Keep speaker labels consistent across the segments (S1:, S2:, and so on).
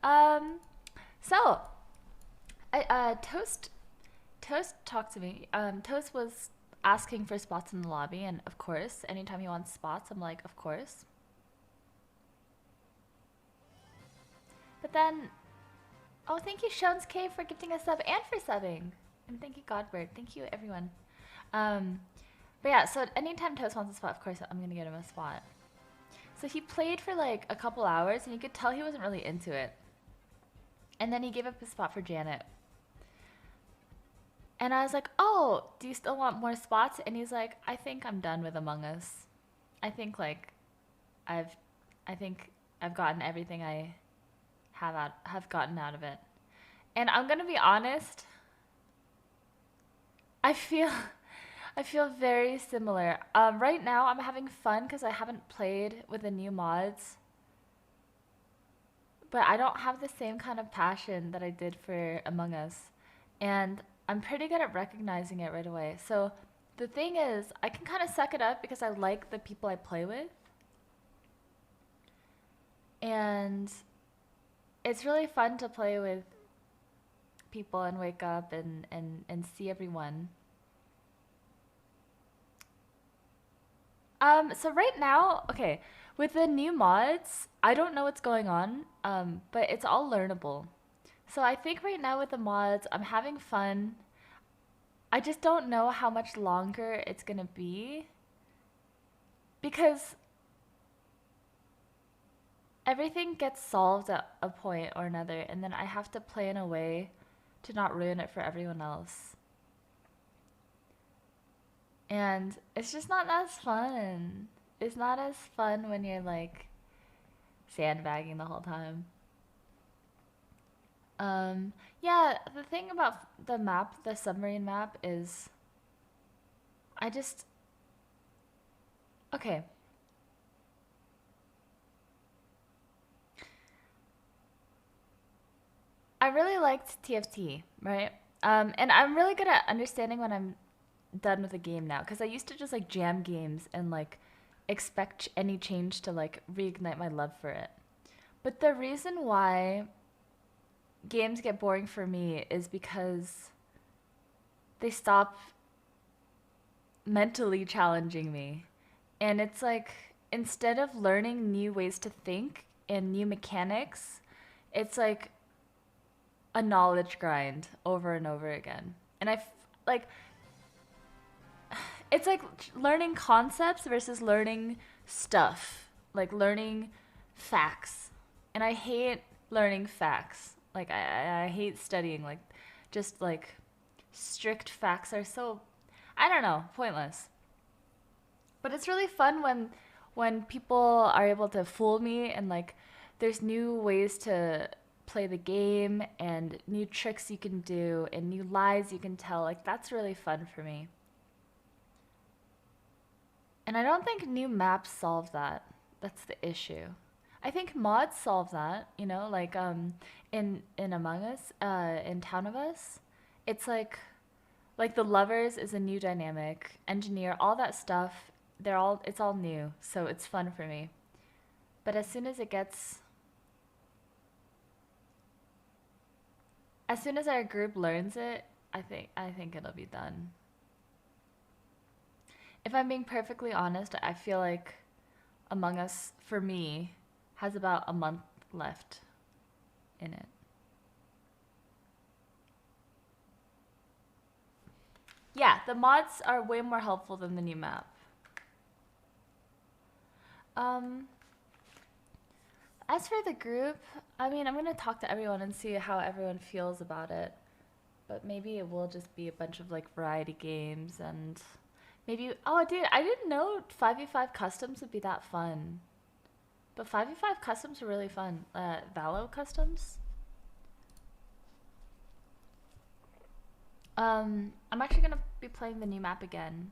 S1: Um, so, Toast talked to me. Toast was asking for spots in the lobby, and of course, anytime he wants spots, I'm like, of course. But then, oh, thank you, Shones K, for gifting a sub and for subbing. And thank you, Godbird. Thank you, everyone. Um, but yeah, so anytime Toast wants a spot, of course, I'm gonna get him a spot. So he played for like a couple hours, and you could tell he wasn't really into it. And then he gave up his spot for Janet. And I was like, oh, do you still want more spots? And he's like, I think I'm done with Among Us. I think like I've I think I've gotten everything I have gotten out of it. And I'm gonna be honest, I feel I feel very similar. Right now I'm having fun because I haven't played with the new mods, but I don't have the same kind of passion that I did for Among Us. And I'm pretty good at recognizing it right away. So the thing is, I can kind of suck it up because I like the people I play with. And it's really fun to play with people and wake up and see everyone. So right now, okay, with the new mods, I don't know what's going on, but it's all learnable. So I think right now with the mods, I'm having fun. I just don't know how much longer it's gonna be because everything gets solved at a point or another, and then I have to play in a way to not ruin it for everyone else. And it's just not as fun. It's not as fun when you're like sandbagging the whole time. Yeah, the thing about the map, the submarine map, is I just. Okay. I really liked TFT, right? And I'm really good at understanding when I'm done with a game now, because I used to just like jam games and like expect any change to like reignite my love for it. But the reason why games get boring for me is because they stop mentally challenging me. And it's like instead of learning new ways to think and new mechanics, it's like a knowledge grind over and over again. And like it's like learning concepts versus learning stuff, like learning facts. And I hate learning facts. Like I hate studying like just like strict facts are so I don't know, pointless. But it's really fun when people are able to fool me and like there's new ways to play the game and new tricks you can do and new lies you can tell. Like that's really fun for me. And I don't think new maps solve that. That's the issue. I think mods solve that, you know, like in Among Us, in Town of Us, it's like the lovers is a new dynamic, engineer, all that stuff, it's all new, so it's fun for me. But as soon as our group learns it, I think it'll be done. If I'm being perfectly honest, I feel like Among Us for me has about a month left in it. Yeah, the mods are way more helpful than the new map. Um, as for the group, I mean, I'm gonna talk to everyone and see how everyone feels about it. But maybe it will just be a bunch of like variety games and maybe. Oh, dude, I didn't know 5v5 customs would be that fun. But 5v5 customs are really fun. Valo customs. I'm actually gonna be playing the new map again.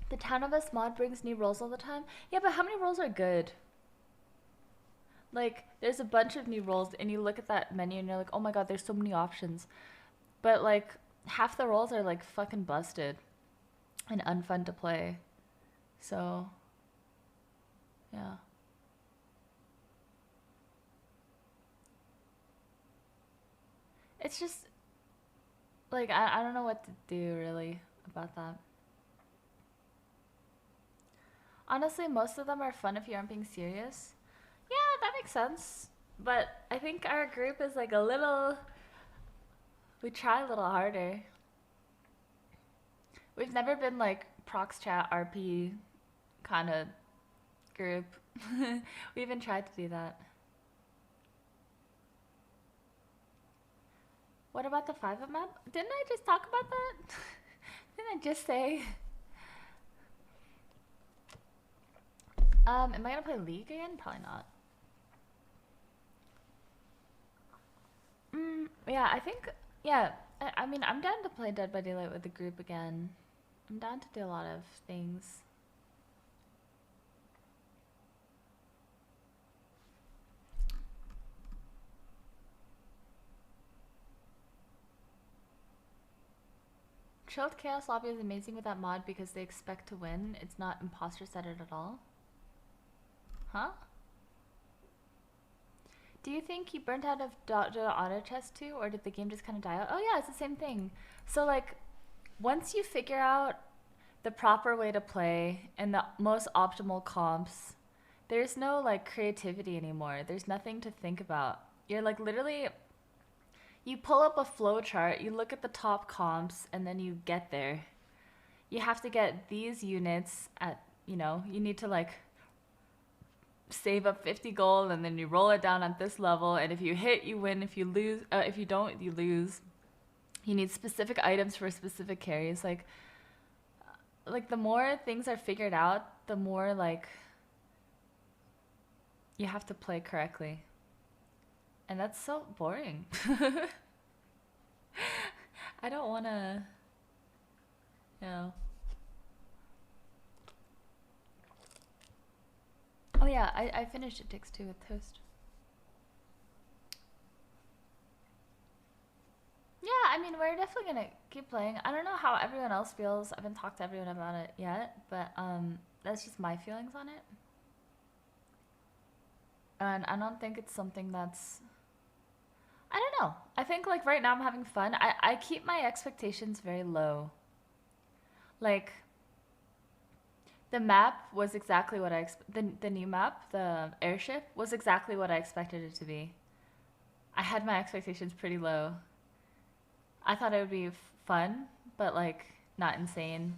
S1: The Town of Us mod brings new roles all the time. Yeah, but how many roles are good? Like, there's a bunch of new roles, and you look at that menu and you're like, oh my god, there's so many options. But, like, half the roles are, like, fucking busted and unfun to play. So, yeah. it's just like I don't know what to do really about that. Honestly, most of them are fun if you aren't being serious. Yeah, that makes sense. But I think our group is like a little. We try a little harder. We've never been like prox chat RP kind of group. We even tried to do that. What about the 5-up map? Didn't I just talk about that? Didn't I just say? Am I gonna play League again? Probably not. Yeah, I think, yeah, I mean, I'm down to play Dead by Daylight with the group again. I'm down to do a lot of things. Chilled Chaos Lobby is amazing with that mod because they expect to win. It's not imposter centered at all. Huh? Do you think you burnt out of auto chess too, or did the game just kind of die out? Oh yeah, it's the same thing. So like, once you figure out the proper way to play and the most optimal comps, there's no like creativity anymore. There's nothing to think about. You're like literally, you pull up a flow chart, you look at the top comps, and then you get there. You have to get these units at, you need to like save up 50 gold and then you roll it down at this level, and if you hit, you win. If you lose, if you don't, you lose. You need specific items for specific carries. Like the more things are figured out, the more like you have to play correctly. And that's so boring. I don't want to, you know. Oh yeah, I finished It Takes Two with Toast. Yeah, I mean, we're definitely gonna keep playing. I don't know how everyone else feels. I haven't talked to everyone about it yet, but that's just my feelings on it. And I don't think it's something that's, I don't know. I think like right now I'm having fun. I keep my expectations very low. Like the map was exactly what the new map, the airship was exactly what I expected it to be. I had my expectations pretty low. I thought it would be fun, but like not insane.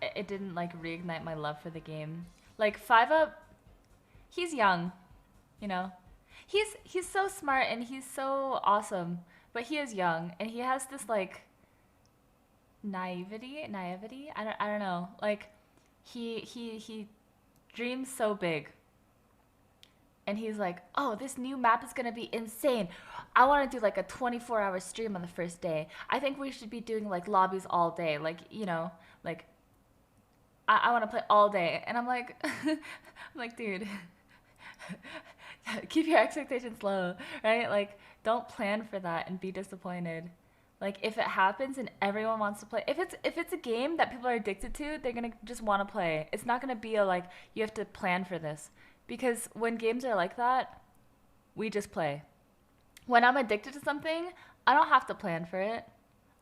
S1: It didn't like reignite my love for the game. Like 5-up, he's young, you know. He's so smart and he's so awesome, but he is young and he has this like naivety. I don't know. Like he dreams so big. And he's like, "Oh, this new map is going to be insane. I want to do like a 24-hour stream on the first day. I think we should be doing like lobbies all day. Like, like I want to play all day." And I'm like I'm like, "Dude, keep your expectations low, right? Like don't plan for that and be disappointed. Like if it happens and everyone wants to play, if it's a game that people are addicted to, they're going to just want to play. It's not going to be a like you have to plan for this. Because when games are like that, we just play. When I'm addicted to something, I don't have to plan for it.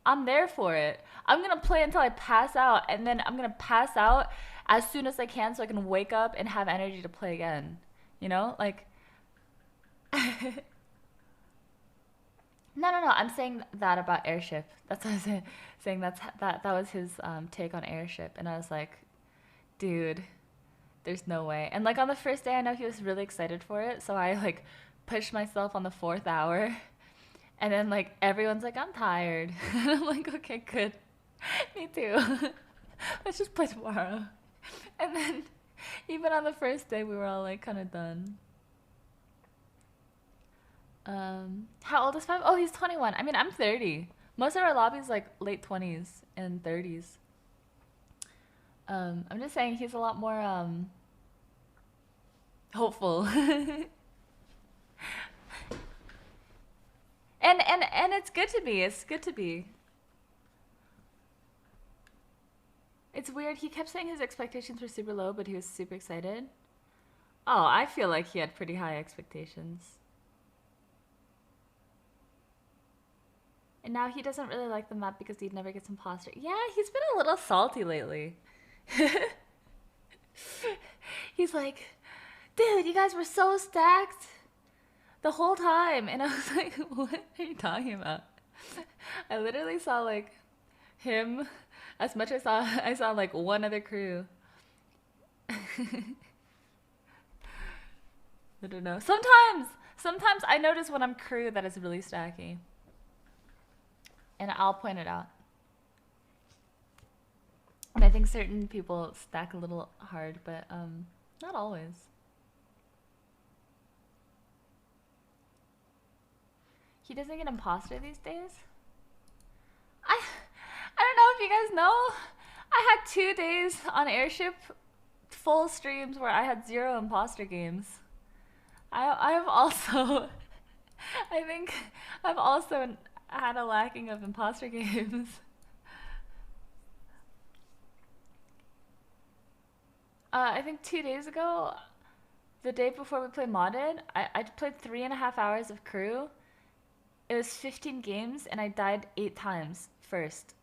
S1: I'm there for it. I'm going to play until I pass out, and then I'm going to pass out as soon as I can so I can wake up and have energy to play again. You know? Like No, I'm saying that about Airship. That's what I was saying. That was his take on Airship, and I was like, dude, there's no way. And like on the first day, I know he was really excited for it, so I like pushed myself on the 4th hour, and then like everyone's like, I'm tired. And I'm like, okay, good. Me too. Let's just play tomorrow. And then even on the first day, we were all like kind of done. How old is 5? Oh, he's 21. I mean, I'm 30. Most of our lobbies like late 20s and 30s. I'm just saying he's a lot more hopeful. and it's good to be. It's good to be. It's weird. He kept saying his expectations were super low, but he was super excited. Oh, I feel like he had pretty high expectations. And now he doesn't really like the map because he never gets imposter. Yeah, he's been a little salty lately. He's like, dude, you guys were so stacked the whole time. And I was like, what are you talking about? I literally saw like him as much as I saw like one other crew. I don't know. Sometimes I notice when I'm crew that it's really stacky. And I'll point it out. And I think certain people stack a little hard, but not always. He doesn't get imposter these days? I don't know if you guys know. I had 2 days on Airship full streams where I had 0 imposter games. I've also I think I've also had a lacking of imposter games. I think 2 days ago, the day before we played modded, I played 3.5 hours of crew. It was 15 games and I died 8 times first.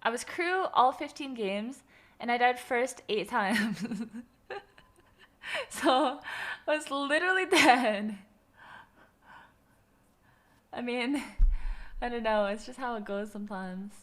S1: I was crew all 15 games and I died first 8 times. So I was literally dead. I mean, I don't know, it's just how it goes sometimes.